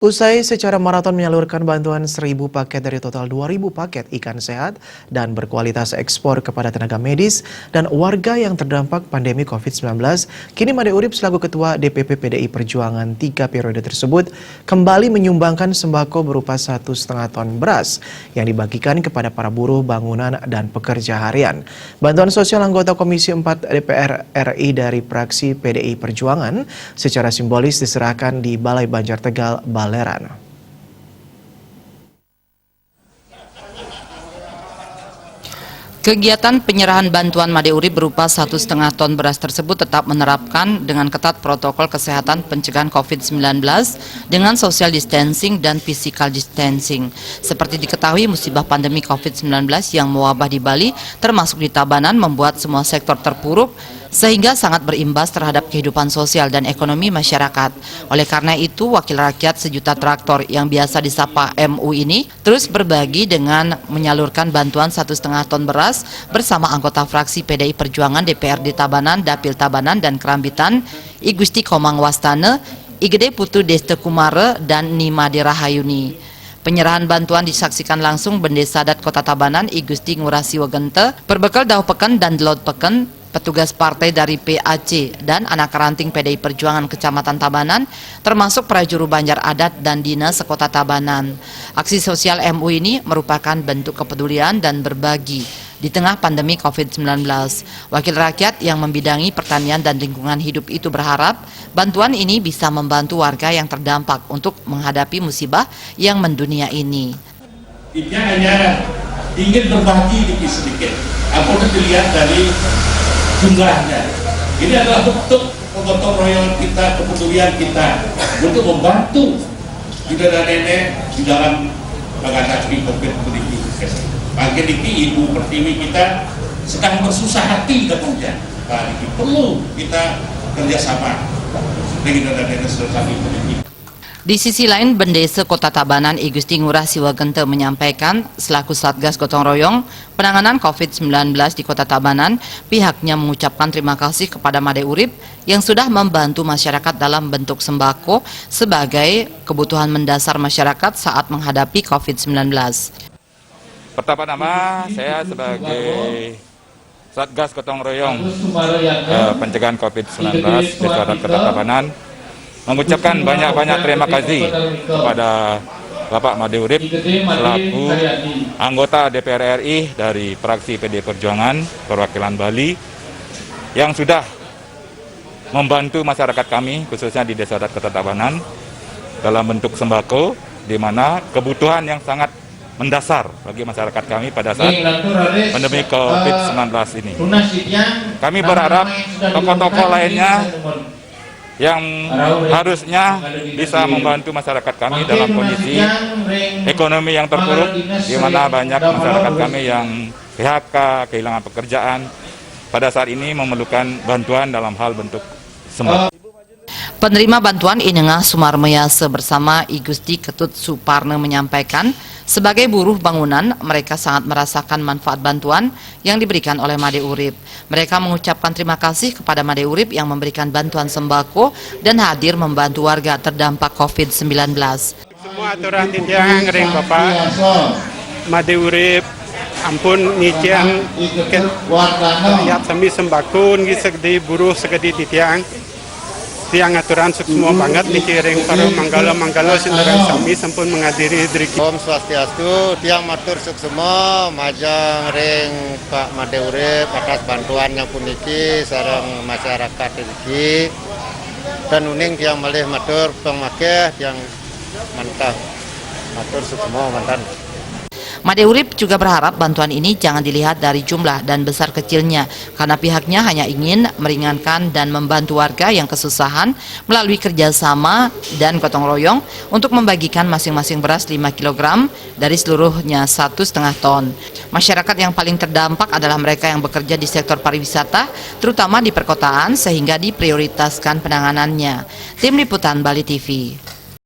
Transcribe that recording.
Usai secara maraton menyalurkan bantuan 1.000 paket dari total 2.000 paket ikan sehat dan berkualitas ekspor kepada tenaga medis dan warga yang terdampak pandemi COVID-19, kini Made Urip selaku Ketua DPP PDI Perjuangan 3 periode tersebut kembali menyumbangkan sembako berupa 1,5 ton beras yang dibagikan kepada para buruh bangunan dan pekerja harian. Bantuan sosial anggota Komisi 4 DPR RI dari fraksi PDI Perjuangan secara simbolis diserahkan di Balai Banjar Tegal, Balerang. Kegiatan penyerahan bantuan Made Urip berupa 1,5 ton beras tersebut tetap menerapkan dengan ketat protokol kesehatan pencegahan COVID-19 dengan social distancing dan physical distancing. Seperti diketahui, musibah pandemi COVID-19 yang mewabah di Bali termasuk di Tabanan membuat semua sektor terpuruk sehingga sangat berimbas terhadap kehidupan sosial dan ekonomi masyarakat. Oleh karena itu, Wakil Rakyat Sejuta Traktor yang biasa disapa MU ini terus berbagi dengan menyalurkan bantuan 1,5 ton beras bersama anggota fraksi PDI Perjuangan DPRD Tabanan, Dapil Tabanan dan Kerambitan, I Gusti Komang Wastane, I Gede Putu Deste Kumare, dan Nimade Rahayuni. Penyerahan bantuan disaksikan langsung Bende Sadat Kota Tabanan, I Gusti Ngurasi Wegente, berbekal Dahu Peken dan Delot Peken, petugas partai dari PAC dan anak ranting PDI Perjuangan Kecamatan Tabanan, termasuk prajuru Banjar Adat dan Dinas Sekota Tabanan. Aksi sosial MU ini merupakan bentuk kepedulian dan berbagi di tengah pandemi COVID-19. Wakil Rakyat yang membidangi pertanian dan lingkungan hidup itu berharap bantuan ini bisa membantu warga yang terdampak untuk menghadapi musibah yang mendunia ini. Dia hanya ingin berbagi sedikit. Apapun dilihat dari jumlahnya. Ini adalah bentuk gotong royong kita, kepedulian kita untuk membantu saudara nenek di dalam menghadapi COVID-19. Pagi ini Ibu Pertiwi kita sedang bersusah hati katanya. Nah, ini perlu kita kerjasama dengan saudara nenek saudara Ibu. Di sisi lain, Bendese Kota Tabanan I Gusti Ngurasi Wegente menyampaikan selaku Satgas Gotong Royong penanganan COVID-19 di Kota Tabanan, pihaknya mengucapkan terima kasih kepada Made Urip yang sudah membantu masyarakat dalam bentuk sembako sebagai kebutuhan mendasar masyarakat saat menghadapi COVID-19. Pertama-tama saya sebagai Satgas Gotong Royong pencegahan COVID-19 di Kota Tabanan mengucapkan banyak-banyak terima kasih kepada Bapak Made Urip selaku anggota DPR RI dari fraksi PDI Perjuangan perwakilan Bali yang sudah membantu masyarakat kami khususnya di Desa Adat Kota Tabanan dalam bentuk sembako, di mana kebutuhan yang sangat mendasar bagi masyarakat kami pada saat pandemi COVID-19 ini. Kami berharap tokoh-tokoh lainnya yang harusnya bisa membantu masyarakat kami dalam kondisi ekonomi yang terpuruk, di mana banyak masyarakat kami yang PHK, kehilangan pekerjaan, pada saat ini memerlukan bantuan dalam hal bentuk sembako. Penerima bantuan Inengah Sumarmeyase bersama I Gusti Ketut Suparne menyampaikan, sebagai buruh bangunan, mereka sangat merasakan manfaat bantuan yang diberikan oleh Made Urip. Mereka mengucapkan terima kasih kepada Made Urip yang memberikan bantuan sembako dan hadir membantu warga terdampak COVID-19. Semua aturan yang ring Bapak Made Urip ampun nician rakyat sami sembako ngisegdi buruh segedi titiang tiang aturan semua banget dikiring para manggalo sinderang sami sampun menghadiri driki. Om Swastiastu, tiang matur suksema majang ring Pak Made Urip atas bantuannya puniki sareng masyarakat iki dan uning tiang malih matur pengmakeh tiang mantap matur suksema mantan. Made Urip juga berharap bantuan ini jangan dilihat dari jumlah dan besar kecilnya, karena pihaknya hanya ingin meringankan dan membantu warga yang kesusahan melalui kerjasama dan gotong royong untuk membagikan masing-masing beras 5 kg dari seluruhnya 1,5 ton. Masyarakat yang paling terdampak adalah mereka yang bekerja di sektor pariwisata, terutama di perkotaan, sehingga diprioritaskan penanganannya. Tim Liputan Bali TV.